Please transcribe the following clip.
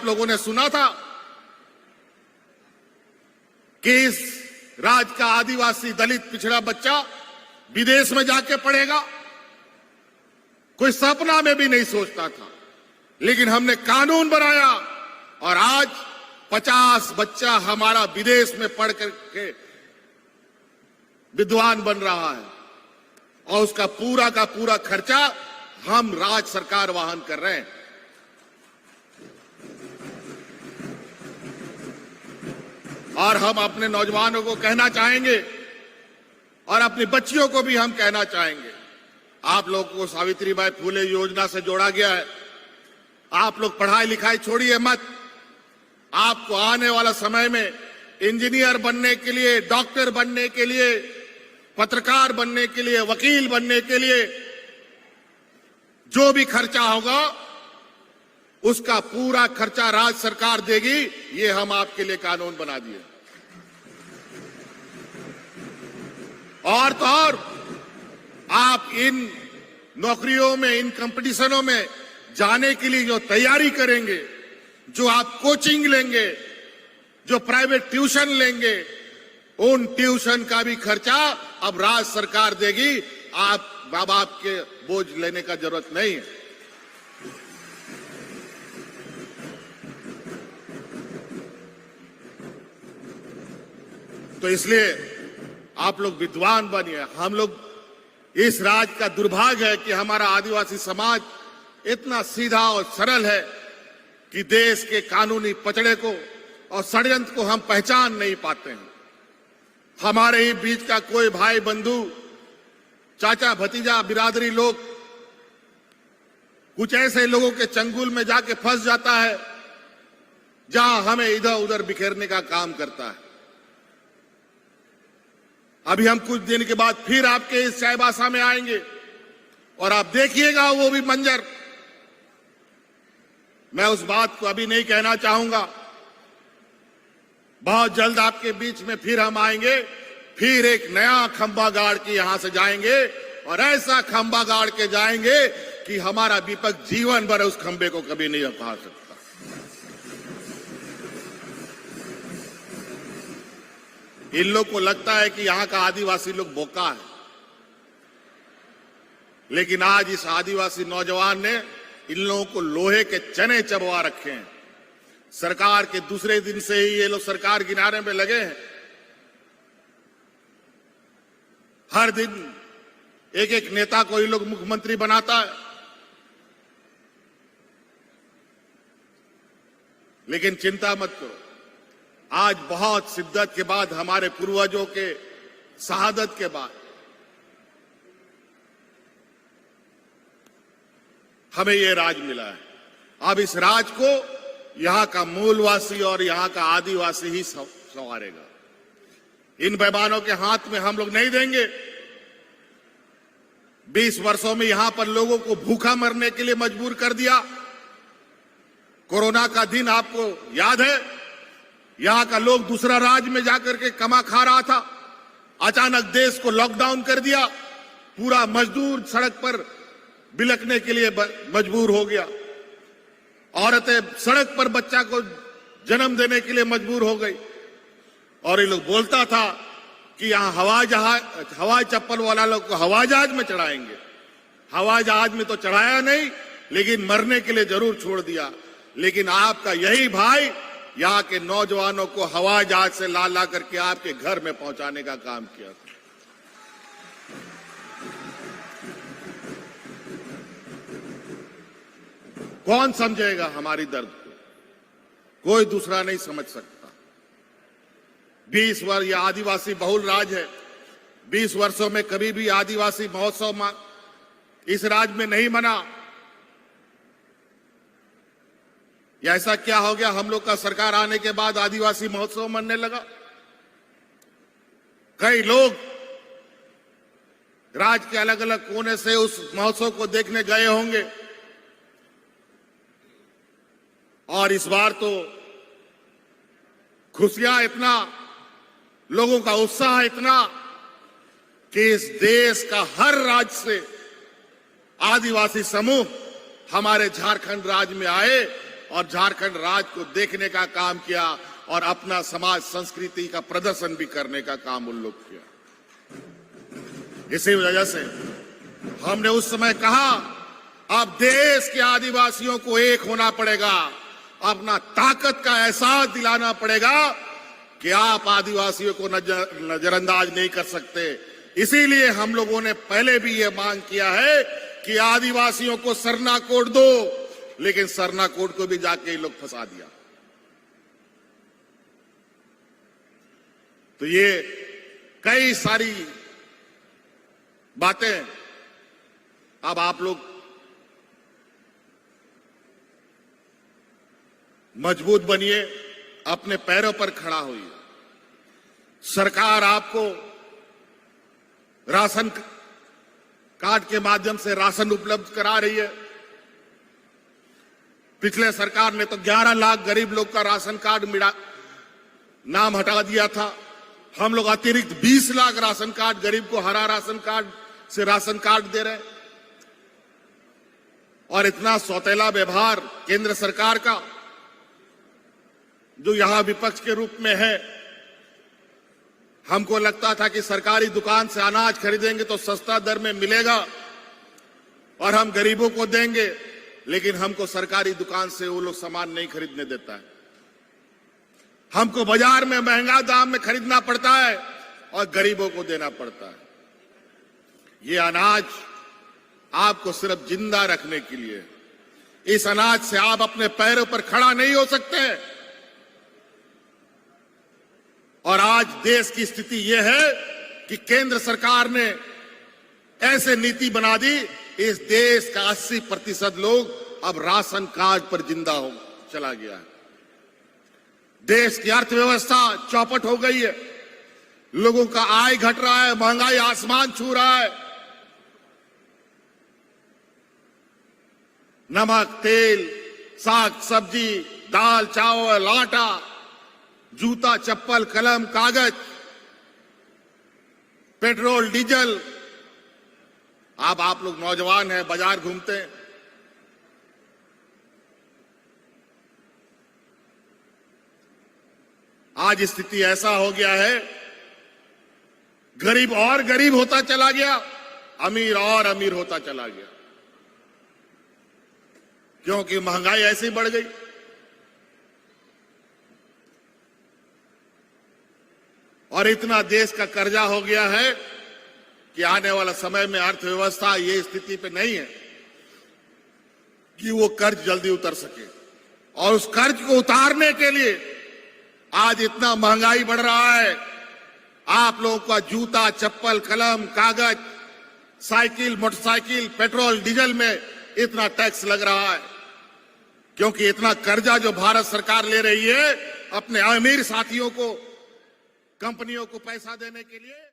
आप लोगों ने सुना था कि इस राज्य का आदिवासी दलित पिछड़ा बच्चा विदेश में जाके पढ़ेगा? कोई सपना में भी नहीं सोचता था। लेकिन हमने कानून बनाया और आज 50 बच्चा हमारा विदेश में पढ़ करके विद्वान बन रहा है और उसका पूरा का पूरा खर्चा हम राज्य सरकार वहन कर रहे हैं। और हम अपने नौजवानों को कहना चाहेंगे और अपनी बच्चियों को भी हम कहना चाहेंगे, आप लोगों को सावित्रीबाई फुले योजना से जोड़ा गया है। आप लोग पढ़ाई लिखाई छोड़िए मत। आपको आने वाला समय में इंजीनियर बनने के लिए, डॉक्टर बनने के लिए, पत्रकार बनने के लिए, वकील बनने के लिए जो भी खर्चा होगा उसका पूरा खर्चा राज्य सरकार देगी। ये हम आपके लिए कानून बना दिए। और तो और आप इन नौकरियों में, इन कंपटीशनों में जाने के लिए जो तैयारी करेंगे, जो आप कोचिंग लेंगे, जो प्राइवेट ट्यूशन लेंगे, उन ट्यूशन का भी खर्चा अब राज्य सरकार देगी। आप मां बाप के बोझ लेने का जरूरत नहीं है। तो इसलिए आप लोग विद्वान बनिए। हम लोग, इस राज्य का दुर्भाग्य है कि हमारा आदिवासी समाज इतना सीधा और सरल है कि देश के कानूनी पचड़े को और षड्यंत्र को हम पहचान नहीं पाते हैं। हमारे ही बीच का कोई भाई बंधु, चाचा भतीजा, बिरादरी लोग कुछ ऐसे लोगों के चंगुल में जाके फंस जाता है जहां हमें इधर उधर बिखेरने का काम करता है। अभी हम कुछ दिन के बाद फिर आपके इस चाईबासा में आएंगे और आप देखिएगा वो भी मंजर। मैं उस बात को अभी नहीं कहना चाहूंगा। बहुत जल्द आपके बीच में फिर हम आएंगे, फिर एक नया खंबा गाड़ के यहां से जाएंगे और ऐसा खंबा गाड़ के जाएंगे कि हमारा विपक्ष जीवन भर उस खंबे को कभी नहीं उखाड़ सकता। इन लोग को लगता है कि यहां का आदिवासी लोग बोका है, लेकिन आज इस आदिवासी नौजवान ने इन लोगों को लोहे के चने चबवा रखे हैं। सरकार के दूसरे दिन से ही ये लोग सरकार गिनाने में लगे हैं। हर दिन एक एक नेता को ये लोग मुख्यमंत्री बनाता है। लेकिन चिंता मत करो, आज बहुत शिद्दत के बाद, हमारे पूर्वजों के शहादत के बाद हमें ये राज मिला है। अब इस राज को यहां का मूलवासी और यहां का आदिवासी ही संवारेगा। इन बेईमानों के हाथ में हम लोग नहीं देंगे। 20 वर्षों में यहां पर लोगों को भूखा मरने के लिए मजबूर कर दिया। कोरोना का दिन आपको याद है? यहां का लोग दूसरा राज्य में जाकर के कमा खा रहा था। अचानक देश को लॉकडाउन कर दिया। पूरा मजदूर सड़क पर बिलखने के लिए मजबूर हो गया। औरतें सड़क पर बच्चा को जन्म देने के लिए मजबूर हो गई। और ये लोग बोलता था कि यहां हवाई चप्पल वाला लोग को हवाई जहाज में चढ़ाएंगे। हवाई जहाज में तो चढ़ाया नहीं, लेकिन मरने के लिए जरूर छोड़ दिया। लेकिन आपका यही भाई यहां के नौजवानों को हवाई जहाज से ला ला करके आपके घर में पहुंचाने का काम किया था। कौन समझेगा हमारी दर्द को? कोई दूसरा नहीं समझ सकता। 20 वर्ष, यह आदिवासी बहुल राज्य है। 20 वर्षों में कभी भी आदिवासी महोत्सव इस राज्य में नहीं मना। ऐसा क्या हो गया हम लोग का सरकार आने के बाद आदिवासी महोत्सव मनने लगा? कई लोग राज्य के अलग अलग कोने से उस महोत्सव को देखने गए होंगे। और इस बार तो खुशियां इतना, लोगों का उत्साह इतना कि इस देश का हर राज्य से आदिवासी समूह हमारे झारखंड राज्य में आए और झारखंड राज्य को देखने का काम किया और अपना समाज संस्कृति का प्रदर्शन भी करने का काम उन लोग किया। इसी वजह से हमने उस समय कहा अब देश के आदिवासियों को एक होना पड़ेगा, अपना ताकत का एहसास दिलाना पड़ेगा कि आप आदिवासियों को नजरअंदाज नहीं कर सकते। इसीलिए हम लोगों ने पहले भी ये मांग किया है कि आदिवासियों को सरना कोड दो, लेकिन सरना कोड को भी जाके ये लोग फंसा दिया। तो ये कई सारी बातें अब आप लोग मजबूत बनिए, अपने पैरों पर खड़ा होइए। सरकार आपको राशन कार्ड के माध्यम से राशन उपलब्ध करा रही है। पिछले सरकार ने तो 11 लाख गरीब लोग का राशन कार्ड नाम हटा दिया था। हम लोग अतिरिक्त 20 लाख राशन कार्ड गरीब को हरा राशन कार्ड से राशन कार्ड दे रहे हैं। और इतना सौतेला व्यवहार केंद्र सरकार का, जो यहां विपक्ष के रूप में है। हमको लगता था कि सरकारी दुकान से अनाज खरीदेंगे तो सस्ता दर में मिलेगा और हम गरीबों को देंगे, लेकिन हमको सरकारी दुकान से वो लोग सामान नहीं खरीदने देता है। हमको बाजार में महंगा दाम में खरीदना पड़ता है और गरीबों को देना पड़ता है। ये अनाज आपको सिर्फ जिंदा रखने के लिए, इस अनाज से आप अपने पैरों पर खड़ा नहीं हो सकते। और आज देश की स्थिति यह है कि केंद्र सरकार ने ऐसे नीति बना दी, इस देश का 80% लोग अब राशन कार्ड पर जिंदा हो चला गया है। देश की अर्थव्यवस्था चौपट हो गई है, लोगों का आय घट रहा है, महंगाई आसमान छू रहा है। नमक, तेल, साग सब्जी, दाल चावल, आटा, जूता चप्पल, कलम, कागज, पेट्रोल, डीजल। अब आप लोग नौजवान हैं, बाजार घूमते हैं, आज स्थिति ऐसा हो गया है, गरीब और गरीब होता चला गया, अमीर और अमीर होता चला गया, क्योंकि महंगाई ऐसे ही बढ़ गई। और इतना देश का कर्जा हो गया है कि आने वाला समय में अर्थव्यवस्था ये स्थिति पे नहीं है कि वो कर्ज जल्दी उतर सके। और उस कर्ज को उतारने के लिए आज इतना महंगाई बढ़ रहा है। आप लोगों का जूता चप्पल, कलम, कागज, साइकिल, मोटरसाइकिल, पेट्रोल, डीजल में इतना टैक्स लग रहा है, क्योंकि इतना कर्जा जो भारत सरकार ले रही है अपने अमीर साथियों को, कंपनियों को पैसा देने के लिए।